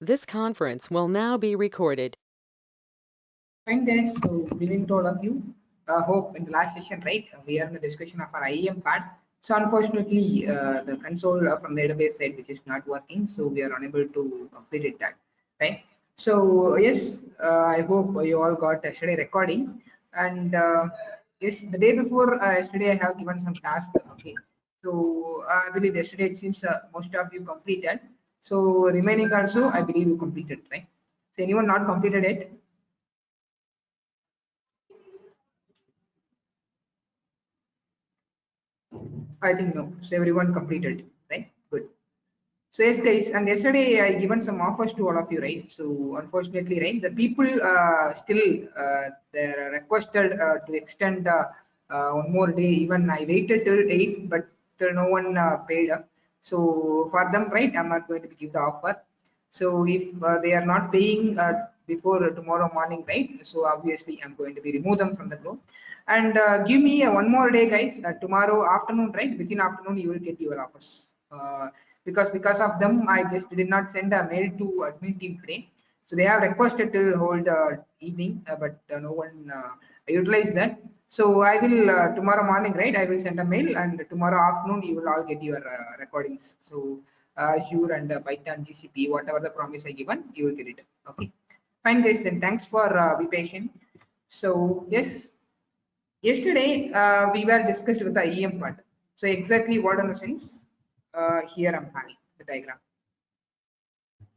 This conference will now be recorded. Fine guys, so good evening to all of you. Hope in the last session, right, we are in the discussion of our IAM part. So unfortunately, the console from the database side which is not working, so we are unable to complete it that, right? So yes, I hope you all got yesterday recording, and yes, the day before yesterday I have given some task. Okay, so I believe yesterday it seems most of you completed. So remaining also, I believe you completed, right? So anyone not completed it? I think no. So everyone completed, right? Good. So yes, guys, and yesterday I given some offers to all of you, right? So unfortunately, right, the people still they're requested to extend one more day. Even I waited till 8, but till no one paid up. So for them, right, I'm not going to give the offer. So if they are not paying before tomorrow morning, right? So obviously I'm going to be remove them from the group. And give me one more day, guys. Tomorrow afternoon, right? Within afternoon, you will get your offers. Because of them, I just did not send a mail to admin team today. So they have requested to hold evening, but no one utilized that. So I will tomorrow morning, right? I will send a mail, and tomorrow afternoon you will all get your recordings. So Azure and Python, GCP, whatever the promise I given, you will get it. Okay, fine, guys. Then thanks for be patient. So yes, yesterday we were discussed with the EM part. So exactly what in the sense here I'm having the diagram.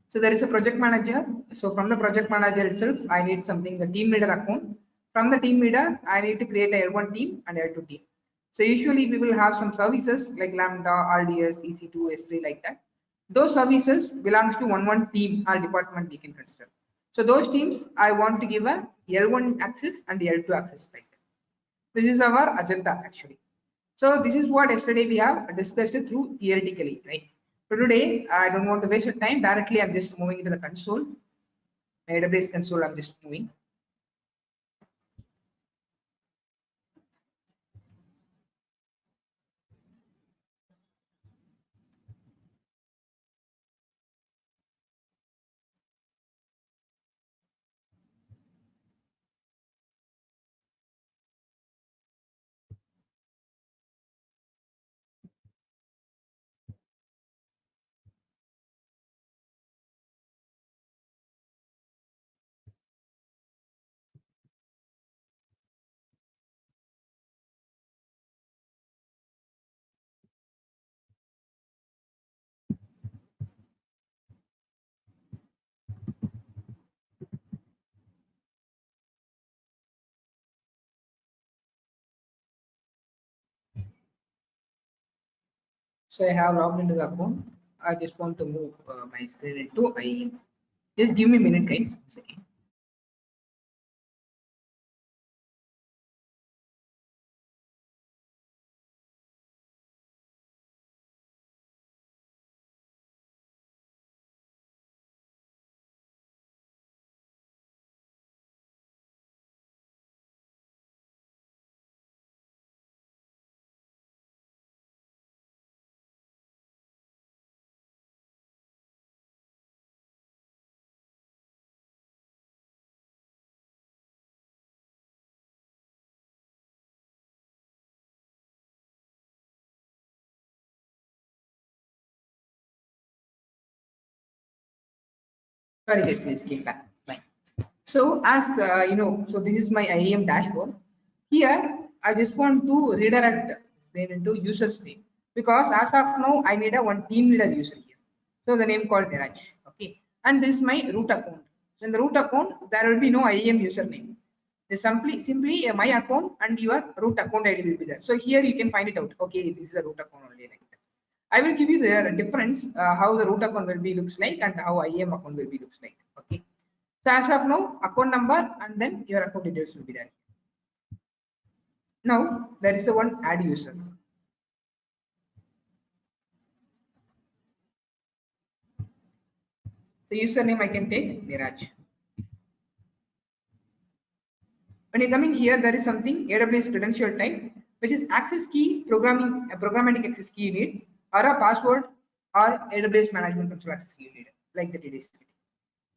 So there is a project manager. So from the project manager itself, I need something the team leader account. From the team leader, I need to create a L1 team and L2 team. So usually we will have some services like Lambda, RDS, EC2, S3 like that. Those services belongs to one team or department we can consider. So those teams I want to give a L1 access and L2 access like that. This is our agenda actually. So this is what yesterday we have discussed it through theoretically, right? So today I don't want to waste your time. Directly I'm just moving into the console. AWS console I'm just moving. So I have logged into the account. I just want to move my screen into IAM. Just give me a minute, guys. 1 second. Sorry, guys, please came back. Bye. So as you know, so this is my IAM dashboard. Here, I just want to redirect this into user's name because as of now, I need a one team leader user here. So the name called Niraj. Okay, and this is my root account. So in the root account, there will be no IAM username. There's simply my account and your root account ID will be there. So here you can find it out. Okay, this is a root account only like that. I will give you the difference how the root account will be looks like and how IAM account will be looks like. Okay. So as of now, account number and then your account details will be there. Now there is a one add user. So username I can take Niraj. When you're coming here, there is something AWS credential type, which is access key programming, a programmatic access key you need, or a password, or AWS management control access key you need, like that it is.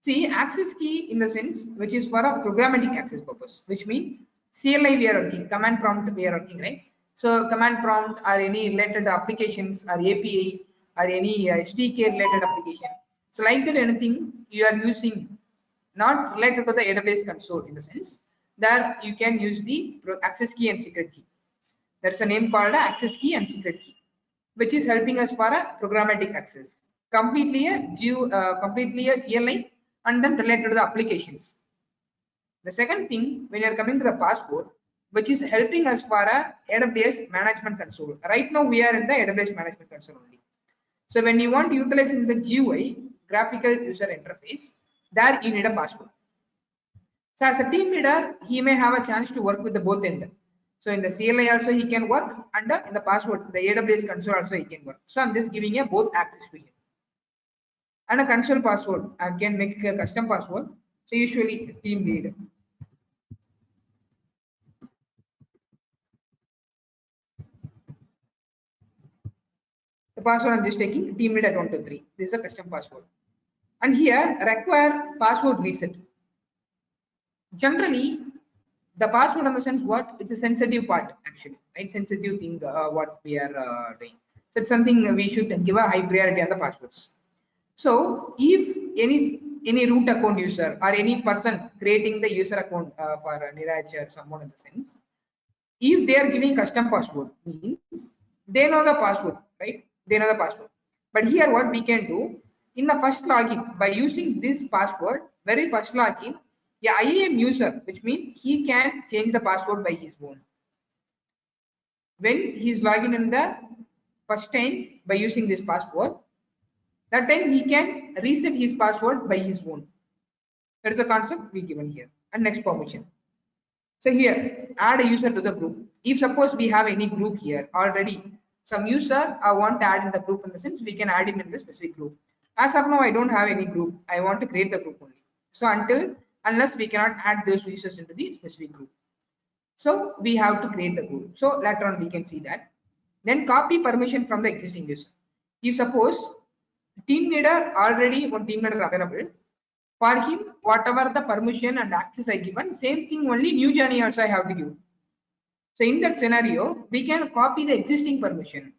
See, access key in the sense which is for a programmatic access purpose, which means CLI we are working, command prompt we are working, right? So command prompt or any related applications or API or any SDK related application. So like that anything you are using not related to the AWS console in the sense that you can use the access key and secret key. That's a name called access key and secret key, which is helping us for a programmatic access. Completely a CLI and then related to the applications. The second thing, when you are coming to the passport, which is helping us for a AWS management console. Right now we are in the AWS management console only. So when you want to utilize in the GUI, graphical user interface, there you need a passport. So as a team leader, he may have a chance to work with the both end. So in the CLI also he can work, and in the passport, the AWS console also he can work. So I'm just giving a both access to him. And a console password, I can make a custom password. So usually team lead. The password I'm just taking team lead at 1 to 3. This is a custom password. And here require password reset. Generally, the password in the sense what it's a sensitive part actually, right? Sensitive thing what we are doing. So it's something we should give a high priority on the passwords. So if any root account user or any person creating the user account for 𝗍𝗫𝗀 or someone in the sense, if they are giving custom password means they know the password, right? They know the password. But here what we can do in the first login by using this password, very first login, yeah, IAM user, which means he can change the password by his own. When he is logging in the first time by using this password, that time he can reset his password by his own. That is the concept we given here. And next permission. So here, add a user to the group. If suppose we have any group here already, some user I want to add in the group in the sense we can add him in the specific group. As of now, I don't have any group. I want to create the group only. So unless we cannot add those users into the specific group. So we have to create the group. So later on we can see that. Then copy permission from the existing user. If suppose team leader already one team leader available, for him whatever the permission and access I given, same thing only new journey also I have to give. So in that scenario, we can copy the existing permission.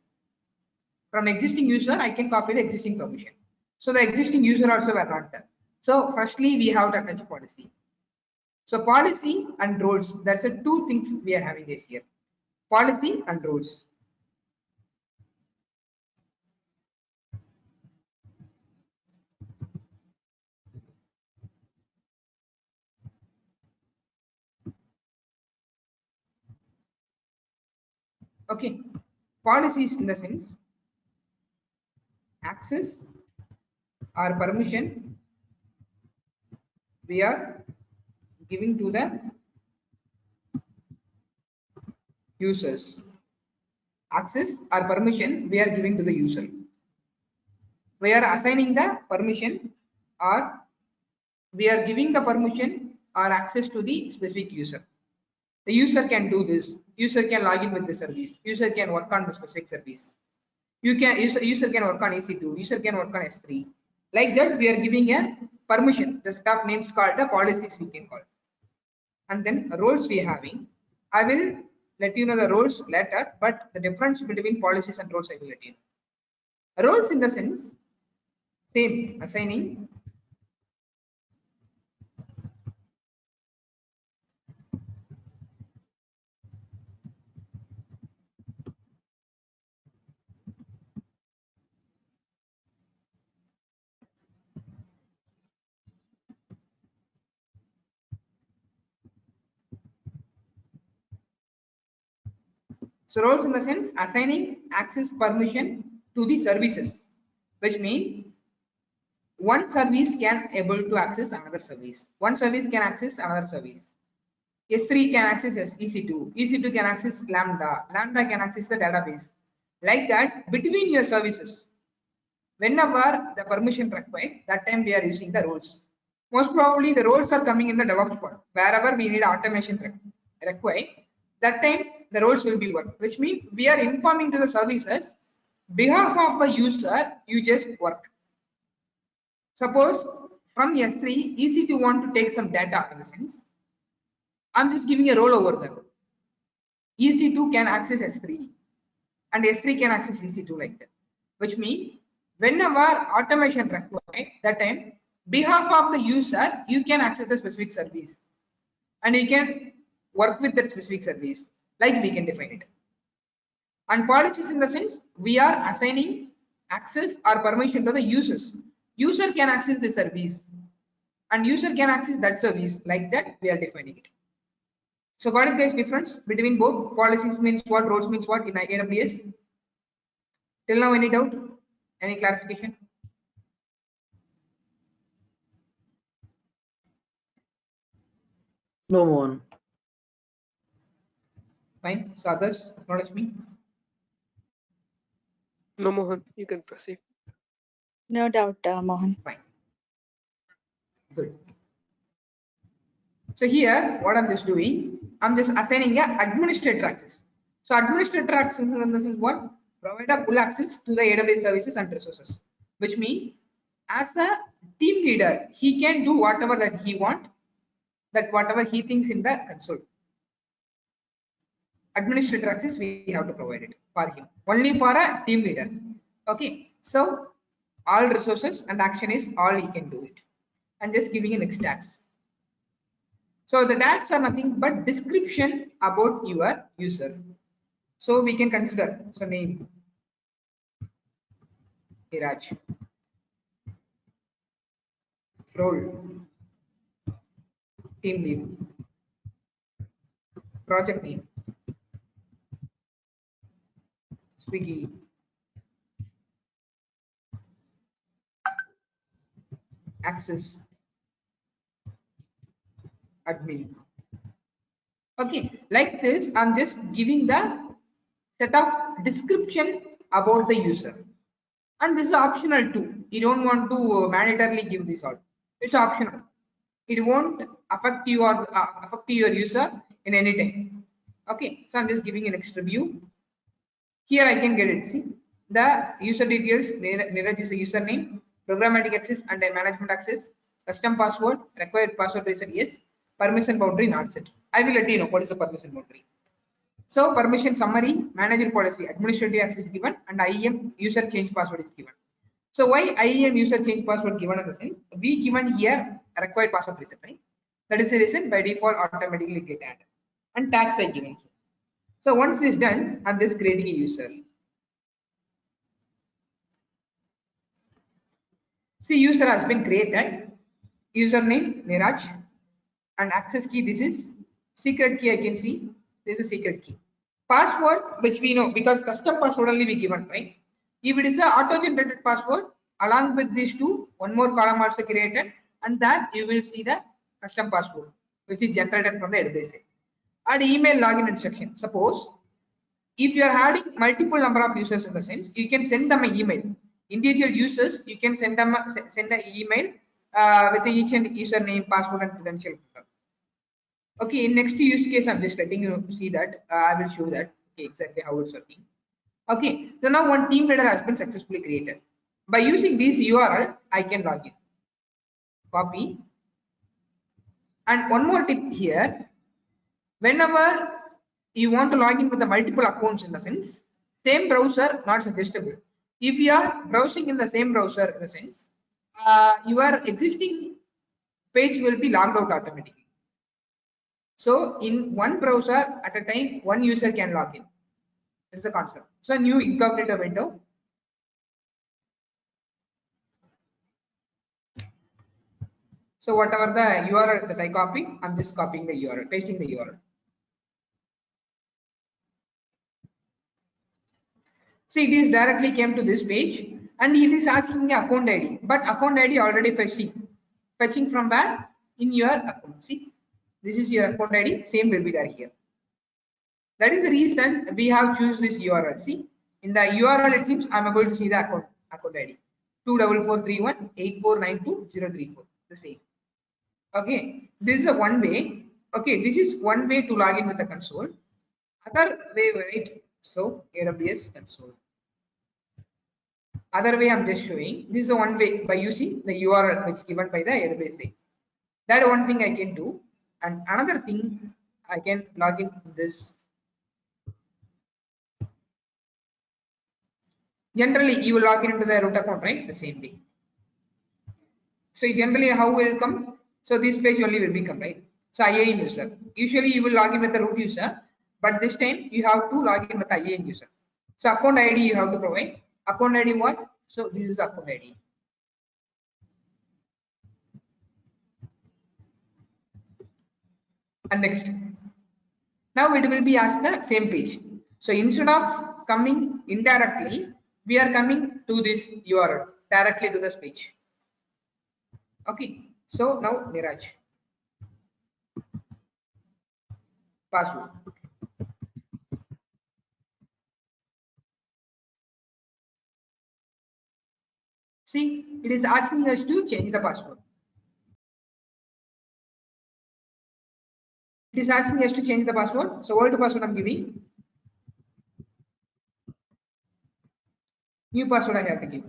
From existing user, I can copy the existing permission. So the existing user also were not done. So firstly, we have to attach a policy. So policy and roles, that's the two things we are having this here. Policy and roles. Okay, policies in the sense access or permission we are giving to the users. Access or permission we are giving to the user. We are assigning the permission or we are giving the permission or access to the specific user. The user can do this. User can log in with the service. User can work on the specific service. User can work on EC2. User can work on S3. Like that, we are giving a permission. The set of names called the policies we can call. And then roles we are having. I will let you know the roles later, but the difference between policies and roles I will let you know. Roles in the sense same assigning. So roles in the sense assigning access permission to the services, which means one service can able to access another service. One service can access another service. S3 can access EC2. EC2 can access Lambda. Lambda can access the database. Like that, between your services, whenever the permission required, that time we are using the roles. Most probably the roles are coming in the DevOps part. Wherever we need automation required, that time the roles will be worked, which means we are informing to the services behalf of a user, you just work. Suppose from S3, EC2 want to take some data in the sense. I'm just giving a role over there. EC2 can access S3 and S3 can access EC2 like that. Which means whenever automation required, that time, behalf of the user, you can access the specific service and you can work with that specific service like we can define it. And policies in the sense we are assigning access or permission to the users. User can access the service and user can access that service like that we are defining it. So got it guys, difference between both policies means what, roles means what in AWS? Till now any doubt? Any clarification? No, Mohan. Fine. So others acknowledge me. No, Mohan, you can proceed. No doubt, Mohan. Fine. Good. So here, what I'm just doing, I'm just assigning a administrator access. So administrator access is what? Provide a full access to the AWS services and resources. Which means, as a team leader, he can do whatever that he wants, that whatever he thinks in the console. Administrator access, we have to provide it for him. Only for a team leader. Okay. So all resources and action is all he can do it. And just giving a next tags. So the tags are nothing but description about your user. So we can consider, so name Iraj, role team lead, project name Swiggy, access admin. Okay, like this, I'm just giving the set of description about the user, and this is optional too. You don't want to mandatorily give this out. It's optional. It won't affect you or affect your user in any time. Okay, so I'm just giving an extra view. Here I can get it. See the user details. Neeraj is the username, programmatic access and management access, custom password, required password reset yes, permission boundary not set. I will let you know what is the permission boundary. So permission summary, manager policy, administrative access is given, and IAM user change password is given. So why IAM user change password given in the sense we given here required password reset, right? That is the reason by default automatically get added, and tags are given here. So once this is done, I'm just creating a user. See, user has been created. Username Neeraj, and access key. This is secret key. I can see this is a secret key. Password, which we know because custom password only we given, right? If it is a auto-generated password, along with these two, one more column also created, and that you will see the custom password, which is generated from the AWS. Add email login instruction. Suppose if you are adding multiple number of users in the sense, you can send them an email. Individual users, you can send them send an email with each and username, password, and credential. Okay, in next use case, I'm just letting you see that. I will show that exactly how it's working. Okay, so now one team leader has been successfully created. By using this URL, I can log in. Copy. And one more tip here. Whenever you want to log in with the multiple accounts in the sense, same browser not suggestible. If you are browsing in the same browser in the sense, your existing page will be logged out automatically. So in one browser at a time, one user can log in. It's a concept. So a new incognito window. So whatever the URL that I copy, I'm just copying the URL, pasting the URL. See, it is directly came to this page and it is asking account ID, but account ID already fetching from where? In your account. See, this is your account ID, same will be there here. That is the reason we have choose this URL. See, in the URL it seems I'm able to see the account ID 2443184920034, the same. Okay, this is a one way. Okay, this is one way to log in with the console. Other way, right? So AWS console. Other way I'm just showing. This is the one way by using the URL which is given by the AWS. That one thing I can do. And another thing, I can log in this. Generally, you will log in into the root account, right? The same way. So generally, how will come? So this page only will become, right? So IAM user. Usually, you will log in with the root user, but this time you have to log in with the IAM user. So account ID you have to provide. Account ID what? So this is account ID. And next. Now it will be as the same page. So instead of coming indirectly, we are coming to this URL directly to this page. Okay. So now Niraj. Password. See, it is asking us to change the password. It is asking us to change the password. So old password I'm giving. New password I have to give.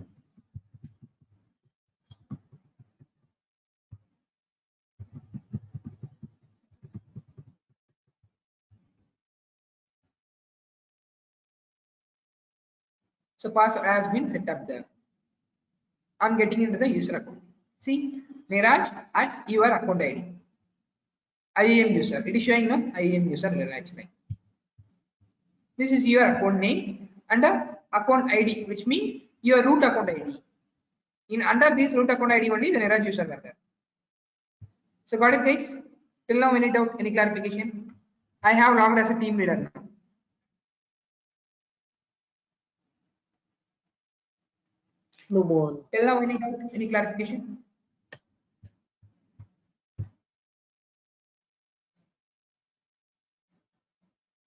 So password has been set up there. I'm getting into the user account. See, Niraj at your account ID. IAM user. It is showing now IAM user Niraj. Right? This is your account name and account ID, which means your root account ID. In under this root account ID only the Niraj user were there. So got it, guys? Till now, any doubt, any clarification? I have logged as a team leader now. No more. Till now, any doubt, any clarification?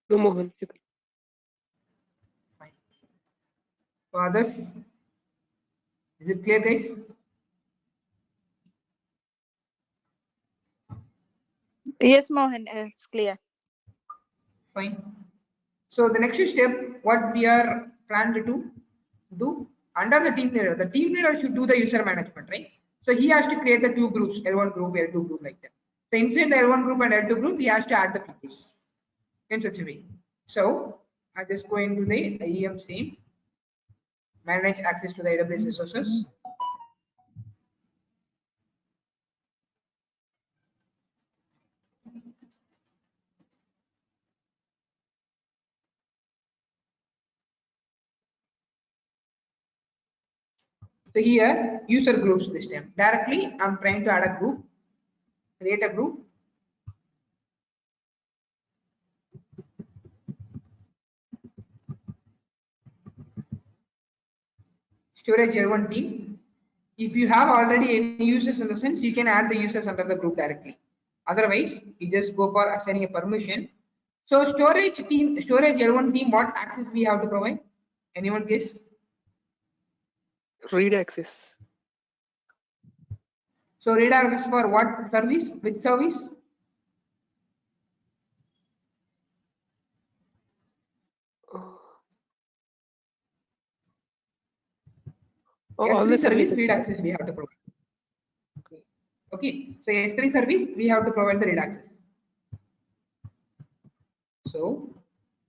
No, Mohan. You can. Fine. For others, is it clear, guys? Yes, Mohan, it's clear. Fine. So the next step, what we are planned to do under the team leader should do the user management, right? So he has to create the two groups, L1 group, L2 group, like that. So inside the L1 group and L2 group, he has to add the people in such a way. So I just go into the IAM same, manage access to the AWS resources. So here user groups this time. Directly I'm trying to add a group, create a group. Storage L1 team. If you have already any users in the sense, you can add the users under the group directly. Otherwise, you just go for assigning a permission. So storage team, storage L1 team, what access we have to provide? Anyone guess? Read access. So read access for what service? Which service? All the S3 service services. read access we have to provide. Okay. So S3 service we have to provide the read access. So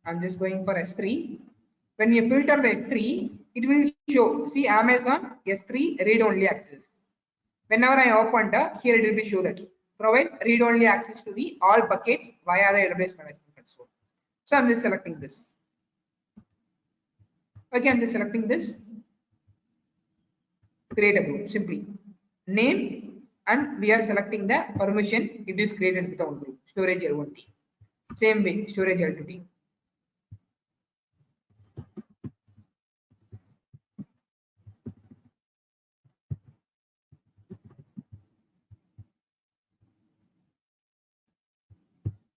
I'm just going for S3. When you filter the S3, it will show, see Amazon S3 read only access. Whenever I open here, it will be show that provides read only access to the all buckets via the AWS management console. So I'm just selecting this. Okay, I'm just selecting this. Create a group simply. Name, and we are selecting the permission. It is created with our group. Storage L1 team. Same way, storage L2 team.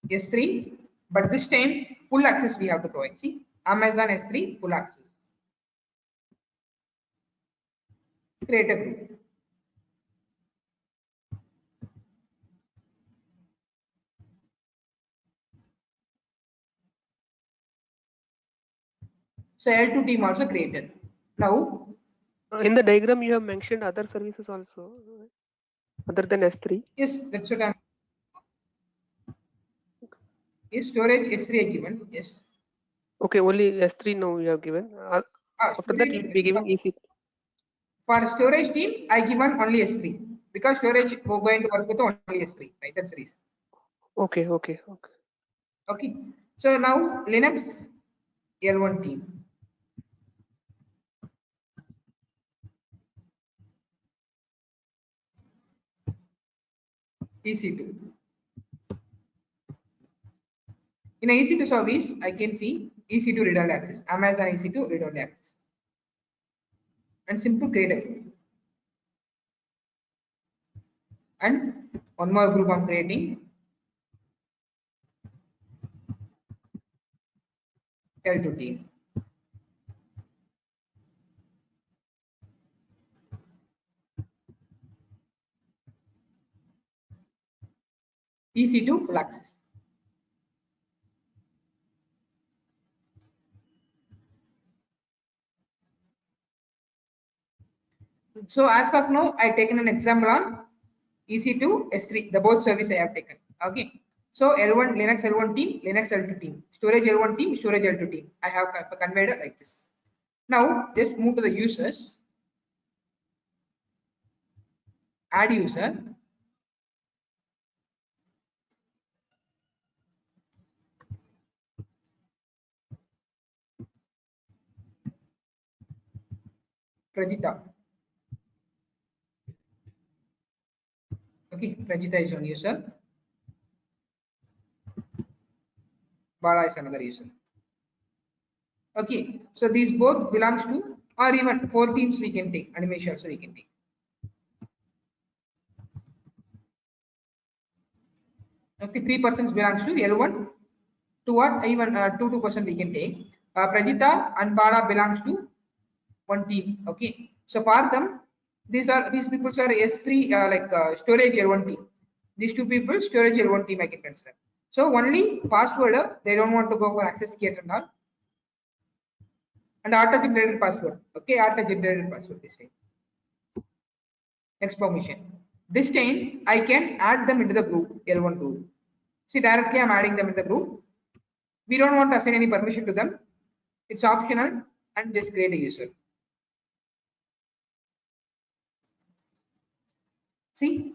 S3, but this time full access we have to provide. See, Amazon S3 full access. Create a group. So L2 team also created. Now In the diagram, you have mentioned other services also, other than S3. Yes, that's what I'm. Yes, storage S3 I given. Yes. Okay, only S3 now you have given. After that, you will be giving EC2. For storage team, I given only S3 because storage we're going to work with only S3, right? That's the reason. Okay. Okay. So now Linux L1 team. EC2. In a EC2 service, I can see EC2 read-only access, Amazon EC2 read-only access, and simple create again. And one more group I'm creating, L2 team. EC2 full access. So as of now, I taken an example on EC2, S3, the both service I have taken. Okay. So L1, Linux L1 team, Linux L2 team, storage L1 team, storage L2 team. I have conveyed it like this. Now just move to the users. Add user. Prajita. Okay, Prajita is one user. Bala is another user. Okay, so these both belongs to, or even 4 teams we can take, animation also we can take. Okay, 3 persons belongs to L1, 2 or even 2% we can take. Prajita and Bala belongs to one team. Okay, so for them, these people are S3 storage L1 team. These 2 people storage L1 team I can consider. So only password they don't want to go for access key and all. And auto generated password. Okay, auto generated password this time. Next permission. This time I can add them into the group, L1 group. See, directly I'm adding them in the group. We don't want to assign any permission to them. It's optional and just create a user. See,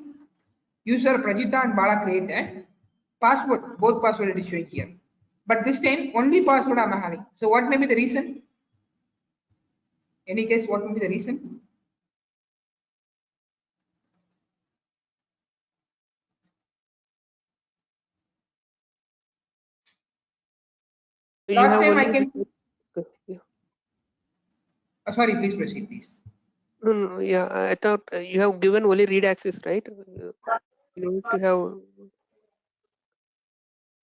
user Prajita and Bala created password, both password it is showing here. But this time only password I'm having. So what may be the reason? Any case, what may be the reason? Last time I can. Yeah. Sorry, please proceed, please. No, yeah, I thought you have given only read access, right? You need to have.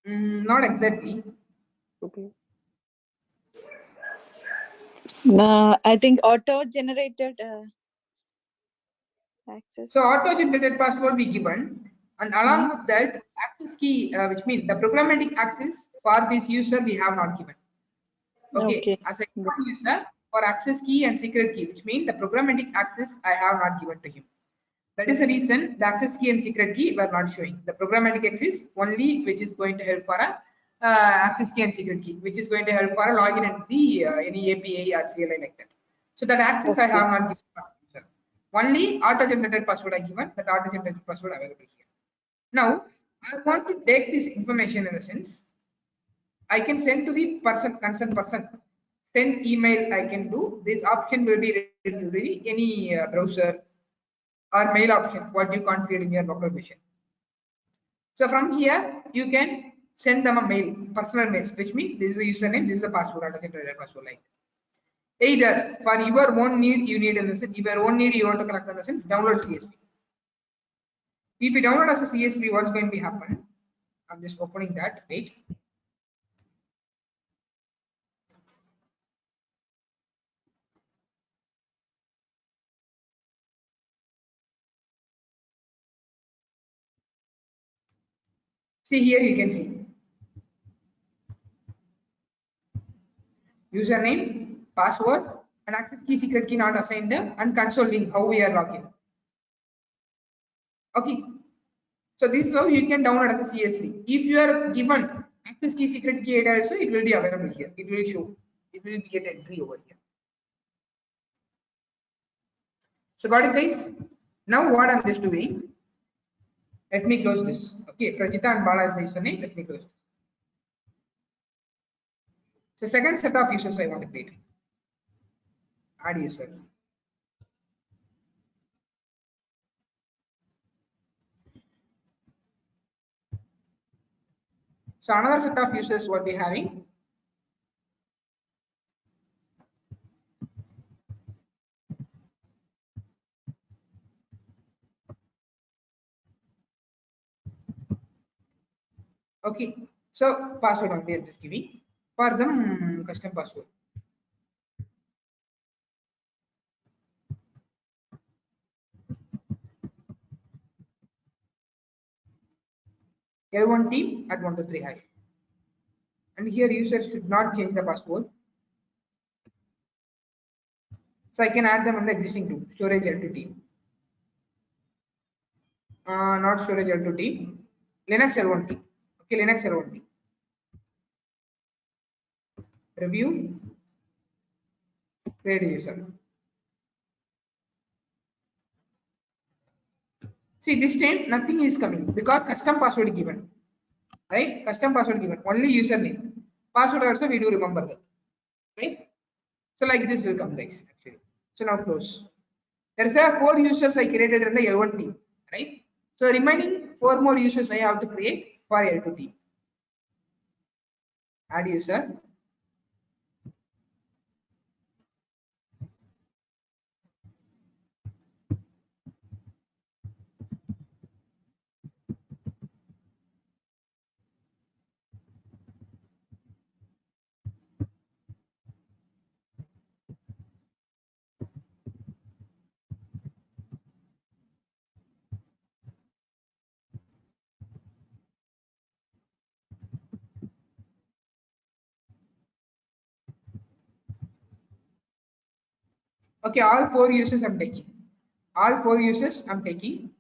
Not exactly. Okay. I think auto-generated access. So auto-generated password we given, and along with that access key, which means the programmatic access for this user we have not given. Okay. As a user for access key and secret key, which means the programmatic access I have not given to him. That is the reason the access key and secret key were not showing. The programmatic access only which is going to help for a access key and secret key, which is going to help for a login and the any API or CLI like that. So that access I have not given for user. Only auto-generated password I given, that auto-generated password available here. Now I want to take this information in the sense I can send to the concerned person. Send email I can do. This option will be related to any browser or mail option what you configured in your local machine. So from here you can send them a mail, personal mails, which means this is the username, this is the password, auto-generated password like that. Either for your own need you need in the sense, your own need you want to collect in the sense, download CSV. If you download as a CSV, what's going to be happen? I'm just opening that. Wait. See here you can see username, password, and access key secret key not assigned, and console link how we are logging. Okay, so this is how you can download as a CSV. If you are given access key secret key data also, it will be available here. It will show. It will get entry over here. So got it, guys? Now what I'm just doing? Let me close this. Okay, Prajita and Bala is the username. Let me close this. So second set of users I want to create. Add user. So another set of users what we're having. Okay, so password only I'm just giving. For them, custom password. L1 team at 123 hash. And here users should not change the password. So I can add them on the existing tool, storage L2 team. Not storage L2 team, Linux L1 team. Okay, Linux L1 team. Review, create user. See, this time nothing is coming because custom password given, right? Custom password given, only username. Password also we do remember that, right? So like this will come, guys, actually. So now close. There is a 4 users I created in the L1 team, right? So remaining 4 more users I have to create for L2 team. Add user. Okay, all 4 users I'm taking. All 4 users I'm taking.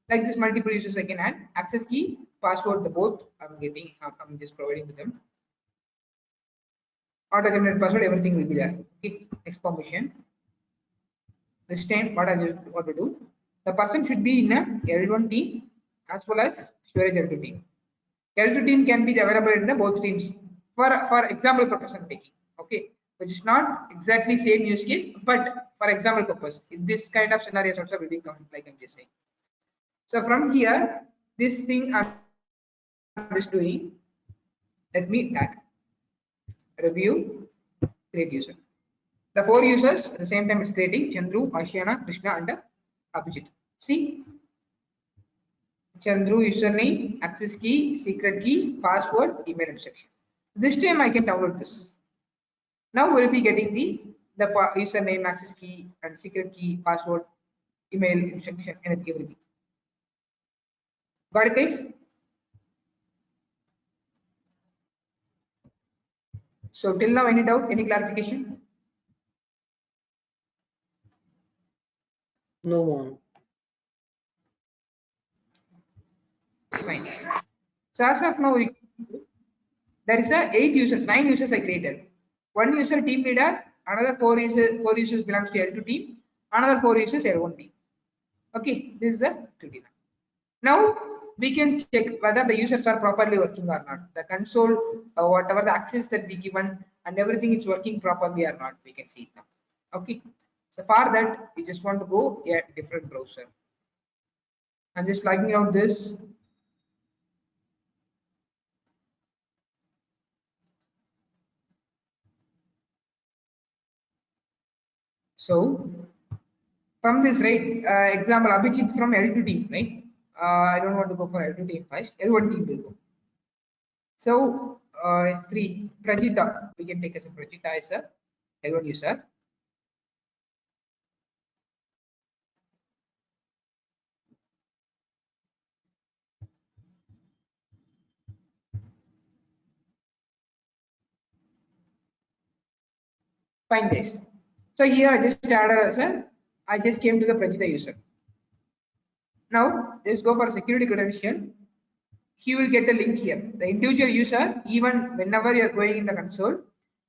Like this, multiple users I can add. Access key, password, the both I'm getting. I'm just providing to them. Auto generated password, everything will be there. Okay, next permission. This time, what I want to do? The person should be in a L1 team as well as storage L2 team. L2 team can be available in the both teams. For example purpose I'm taking. Okay, which is not exactly same use case, but for example purpose, in this kind of scenarios also will become like I'm just saying. So from here, this thing I'm just doing. Let me tag review create user. The 4 users at the same time it's creating Chandru, Ashiana, Krishna, and Abhijit. See, Chandru username, access key, secret key, password, email instruction. This time I can download this. Now we'll be getting the username, access key, and secret key, password, email instruction, and everything. Got it, guys? So till now, any doubt, any clarification? No one. Fine. So as of now, there is a 8 users, 9 users I created. 1 user team leader, another 4 users belongs to L2 team, another 4 users L1 team. Okay, this is the activity. Now we can check whether the users are properly working or not. The console, whatever the access that we given and everything is working properly or not, we can see it now. Okay, so for that we just want to go a different browser. I'm just logging out this. So from this, right, example Abhijit from L2 team, right? I don't want to go for L2 team first. L1 team will go. So S3 Prajita, we can take as a Prajita as a L1 user. Fine, guys. So here I just added as a, I just came to the Prajita user. Now just go for security credential. He will get the link here. The individual user, even whenever you are going in the console,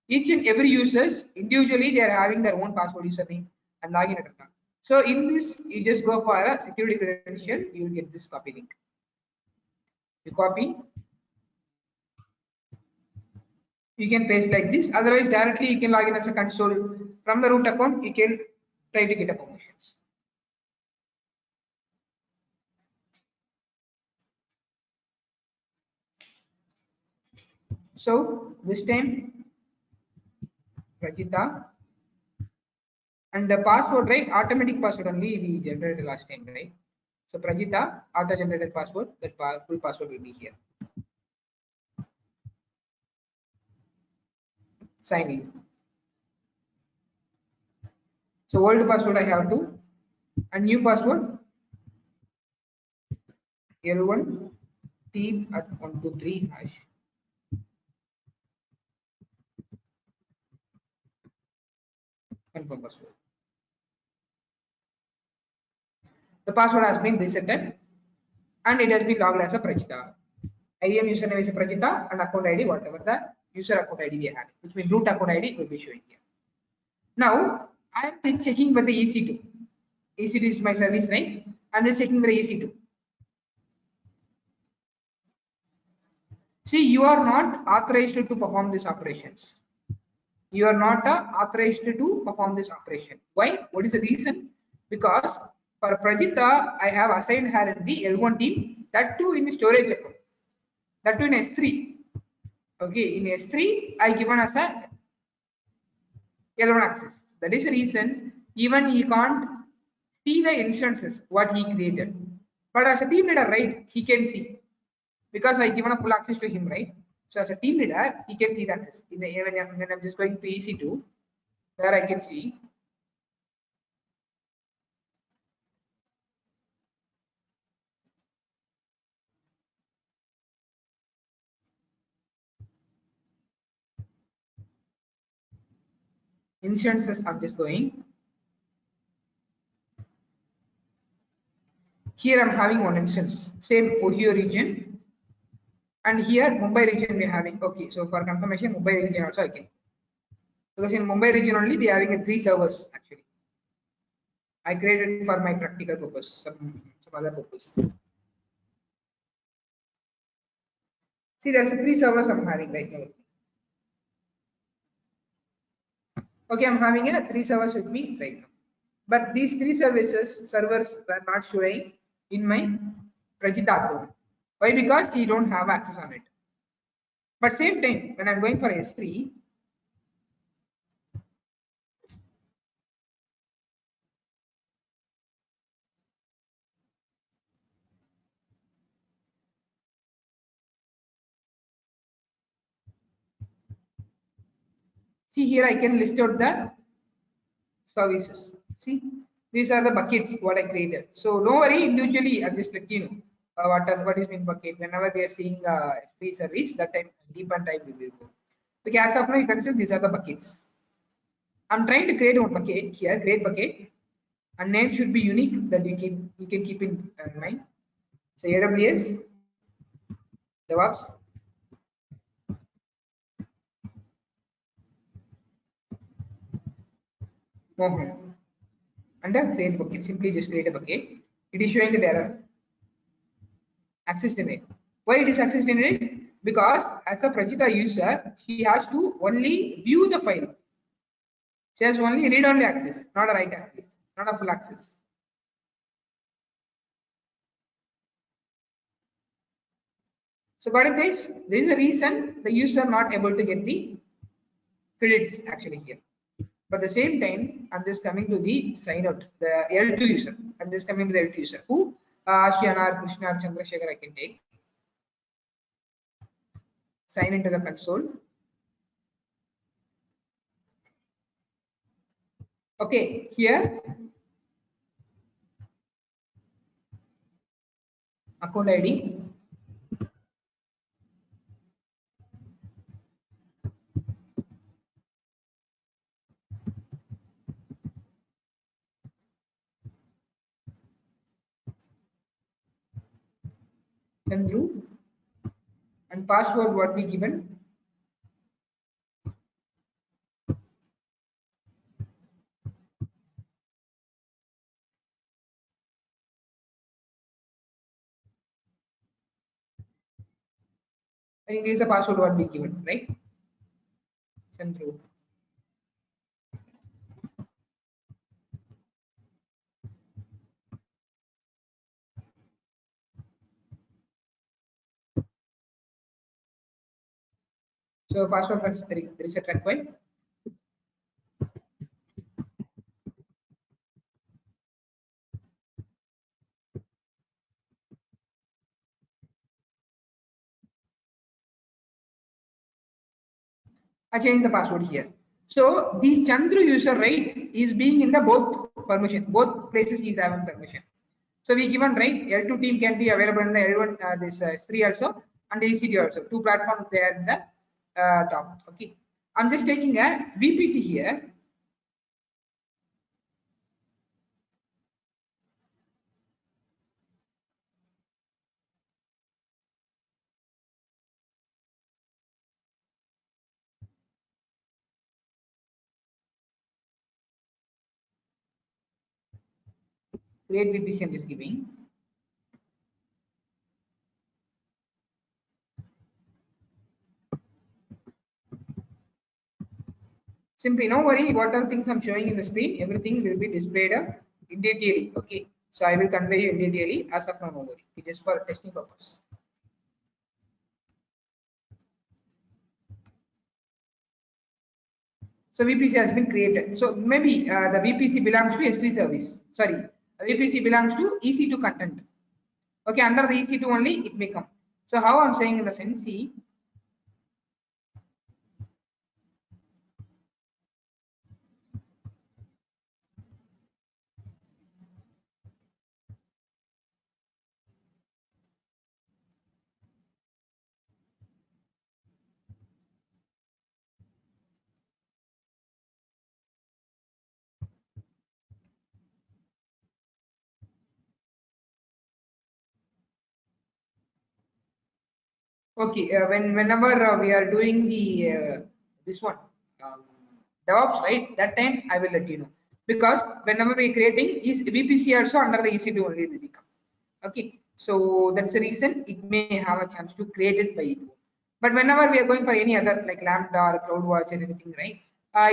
each and every users individually they are having their own password username and login account. So in this, you just go for a security credential, you will get this copy link. You copy, you can paste like this. Otherwise, directly you can log in as a console from the root account. You can try to get a permissions. So this time, Prajita, and the password, right? Automatic password only we generated last time, right? So Prajita, auto-generated password. That full password will be here. Sign in. So old password I have to, and new password 𝗟𝗏𝗃𝗏@123#. Confirm password. The password has been reset and it has been logged as a Prajita. IAM username is a Prajita and account ID whatever the user account ID we have, which means root account ID will be showing here. Now I am checking for the EC2. EC2 is my service name. I am checking for the EC2. See, you are not authorized to perform these operations. You are not authorized to perform this operation. Why? What is the reason? Because for Prajita, I have assigned her in the L1 team, that too in the storage account, that too in S3. Okay, in S3, I given as a L1 access. That is the reason even he can't see the instances what he created. But as a team leader, right, he can see because I given a full access to him, right? So as a team leader, he can see the access. When I'm just going to EC2, there I can see. Instances, I'm just going. Here I'm having one instance, same Ohio region. And here Mumbai region we are having. Okay, so for confirmation, Mumbai region also I can. Because in Mumbai region only we are having 3 servers actually. I created for my practical purpose, some other purpose. See, there's 3 servers I'm having right now. Okay, I'm having 3 servers with me right now. But these 3 servers were not showing in my Prajita account. Why? Because he don't have access on it. But same time, when I'm going for S3, see here I can list out the services. See, these are the buckets what I created. So don't worry, individually I'm just let you know what is mean bucket. Whenever we are seeing S3 service, that time deep and time we will go. Okay, as of now you can see these are the buckets. I'm trying to create one bucket here, create bucket, and name should be unique that you can keep in mind. So AWS DevOps Mohan. Under create bucket, simply just create a bucket. It is showing the error. Access denied. Why it is access denied? Because as a Prajita user, she has to only view the file. She has only read-only access, not a write access, not a full access. So got it, guys? There is a reason the user not able to get the credits actually here. But at the same time, I'm just coming to the sign out, the L2 user. I'm just coming to the L2 user. Who? 𝗟𝗏𝗃𝗏 𝗃𝗏𝗃𝗏 I can take. Sign into the console. Okay, here account ID. 𝗟𝗏, and password what we given. I think this is the password what we given, right? 𝗟𝗏. So password was reset required. I change the password here. So this 𝗟𝗏 user, right, is being in the both permission, both places he is having permission. So we given, right, L2 team can be available in the L1 this S3 also and EC2 also. Two platforms there in the top. Okay, I'm just taking a VPC here. Create VPC, I'm just giving. Simply, no worry, whatever things I'm showing in the screen, everything will be displayed in detail. Okay, so I will convey you in detail as of now, no worry. It is for testing purpose. So VPC has been created. So maybe the VPC belongs to S3 service. Sorry, VPC belongs to EC2 content. Okay, under the EC2 only it may come. So how I'm saying in the sense, see, okay, whenever we are doing the this one DevOps, right? That time I will let you know, because whenever we are creating is VPC also under the EC2 only will become. Okay, so that's the reason it may have a chance to create it by you. But whenever we are going for any other like Lambda or CloudWatch or anything, right?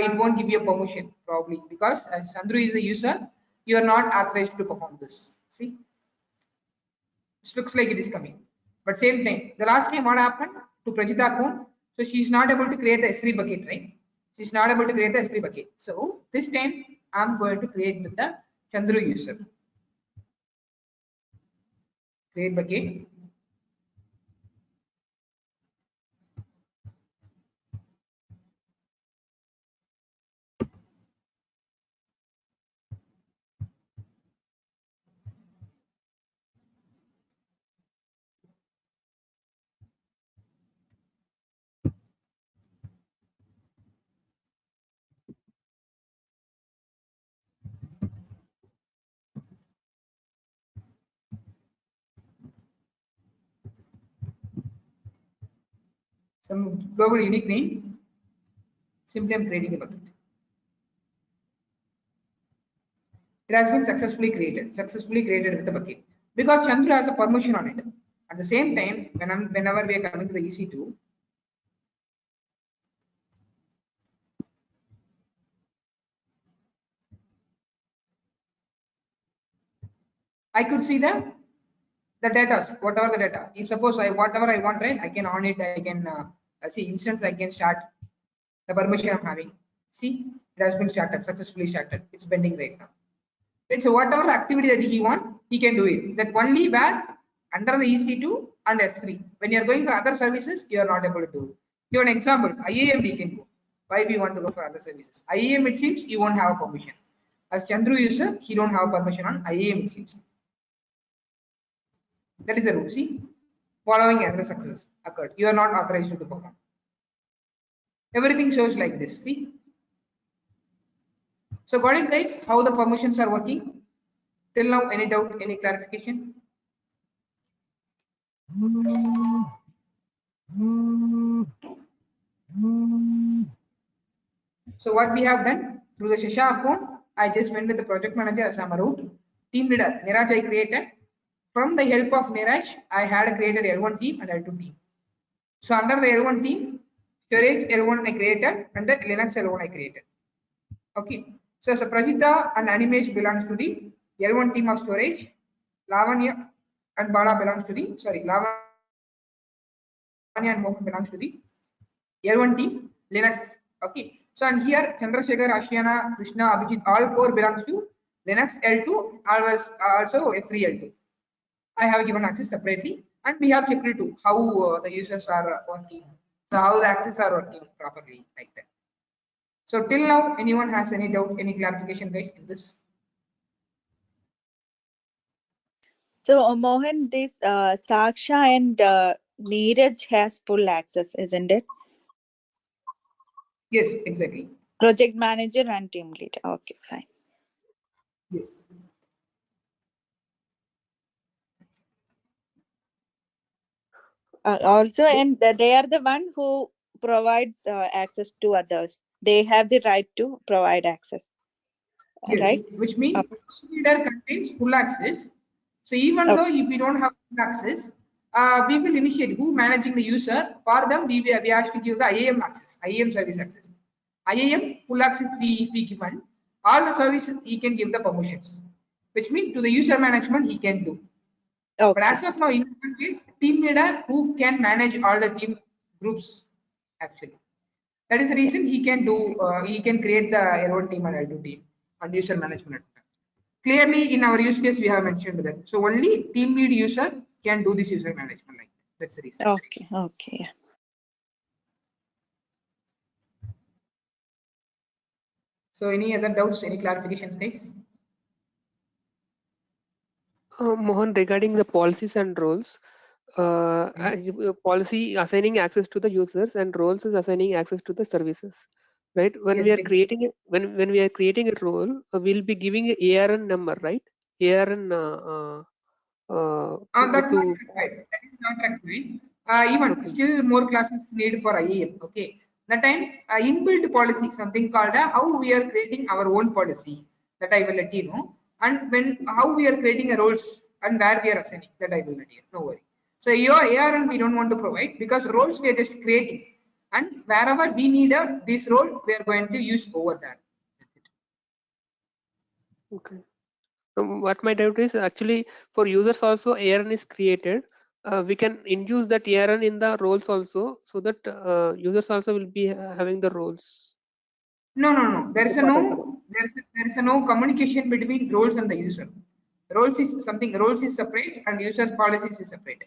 It won't give you a permission probably, because as 𝗟𝗏 is a user, you are not authorized to perform this. See, it looks like it is coming. But same time, the last time what happened to Prajita account? So she's not able to create the S3 bucket, right? She's not able to create the S3 bucket. So this time I'm going to create with the 𝗟𝗏 user. Create bucket. Some global unique name. Simply I'm creating a bucket. It has been successfully created with the bucket, because 𝗟𝗏 has a permission on it. At the same time, whenever we are coming to the EC2, I could see the data, whatever the data. If suppose I whatever I want, right, I can on it. I can see instance. I can start the permission I'm having. See, it has been started, successfully started. It's pending right now. Right, so whatever activity that he want, he can do it. That only where under the EC2 and S3. When you are going for other services, you are not able to do. Give an example. IAM we can go. Why we want to go for other services? IAM it seems you won't have permission. As 𝗟𝗏 user, he don't have permission on IAM it seems. That is the rule. See, following error success occurred. You are not authorized to perform. Everything shows like this. See. So got it, guys? How the permissions are working? Till now, any doubt, any clarification? So what we have done through the Shasha account, I just went with the project manager as a root. Team leader Niraj I created. From the help of Niraj, I had created L1 team and L2 team. So under the L1 team, storage L1 I created and the Linux L1 I created. Okay. So Prajita and Animesh belongs to the L1 team of storage. Lavanya and Bala belongs to the Lavanya and Mohan belongs to the L1 team Linux. Okay. So and here Chandrasekhar, Ashiana, Krishna, Abhijit, all four belongs to Linux L2. Also S3 L2. I have given access separately, and we have checked too how the users are working, so how the access are working properly like that. So till now, anyone has any doubt, any clarification, guys, in this? So Mohan, this Saksha and Neeraj has full access, isn't it? Yes, exactly. Project manager and team leader. Okay, fine. Yes. Also, and they are the one who provides access to others. They have the right to provide access, Yes, right? which means leader contains full access. So even though if we don't have full access, we will initiate who managing the user. For them, we have to give the IAM access, IAM service access. IAM full access we given. All the services he can give the permissions, which means to the user management he can do. Okay. But as of now, in one case, team leader who can manage all the team groups actually. That is the reason he can do. He can create the L1 team and L2 team and user management. Clearly, in our use case, we have mentioned that. So only team lead user can do this user management like that. That's the reason. Okay. Okay. So any other doubts? Any clarifications, guys? Mohan, regarding the policies and roles, policy assigning access to the users and roles is assigning access to the services, right? When Yes, we are creating it, when we are creating a role, we'll be giving a ARN number, right? ARN that's not required. That is not required. Even still more classes need for IAM. Okay. That time inbuilt policy, something called how we are creating our own policy. That I will let you know. And when how we are creating a roles and where we are assigning, that I will let you know. No worry. So your ARN we don't want to provide because roles we are just creating. And wherever we need this role, we are going to use over there. That's it. Okay. What my doubt is actually for users also ARN is created. We can induce that ARN in the roles also, so that users also will be having the roles. No. There is a no communication between roles and the user. Roles is something. Roles is separate and users policies is separate.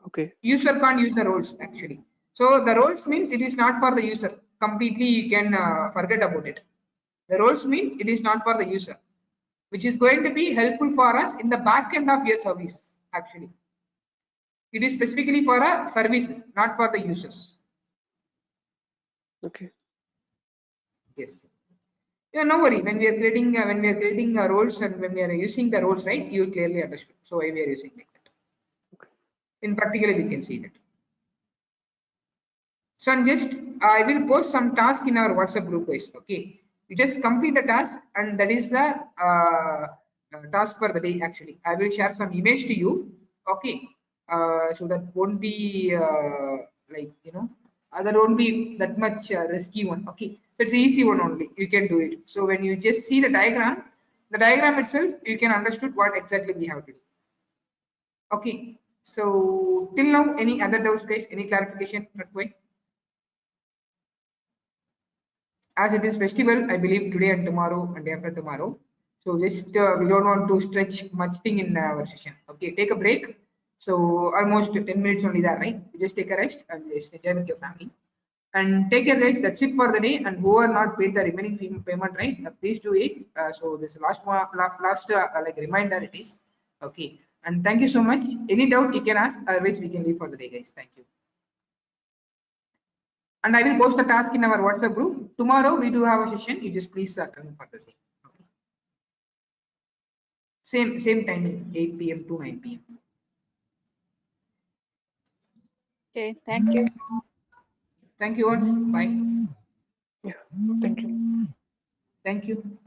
Okay. User can't use the roles actually. So the roles means it is not for the user. Completely you can forget about it. The roles means it is not for the user, which is going to be helpful for us in the back end of your service actually. It is specifically for services, not for the users. Okay. Yes. Yeah, no worry. When we are creating roles and when we are using the roles, right, you clearly understood. So why we are using like that. Okay. In particular, we can see that. So I will post some task in our WhatsApp group, guys. Okay, you just complete the task, and that is the task for the day. Actually, I will share some image to you. Okay, so that won't be like that won't be that much risky one. Okay, it's easy one only. You can do it. So when you just see the diagram itself, you can understood what exactly we have to do. Okay, so till now, any other doubts, guys? Any clarification required? As it is festival, I believe today and tomorrow and day after tomorrow. So just we don't want to stretch much thing in our session. Okay, take a break. So almost 10 minutes only there, right? You just take a rest and just enjoy with your family. And take care, guys. That's it for the day. And who are not paid the remaining payment, right? Please do it. So this last like reminder it is. Okay. And thank you so much. Any doubt you can ask. Otherwise, we can leave for the day, guys. Thank you. And I will post the task in our WhatsApp group. Tomorrow we do have a session. You just please come for the same. Okay. Same timing, 8 p.m. to 9 p.m. Okay, thank you. Thank you all. Bye. Yeah, thank you. Thank you.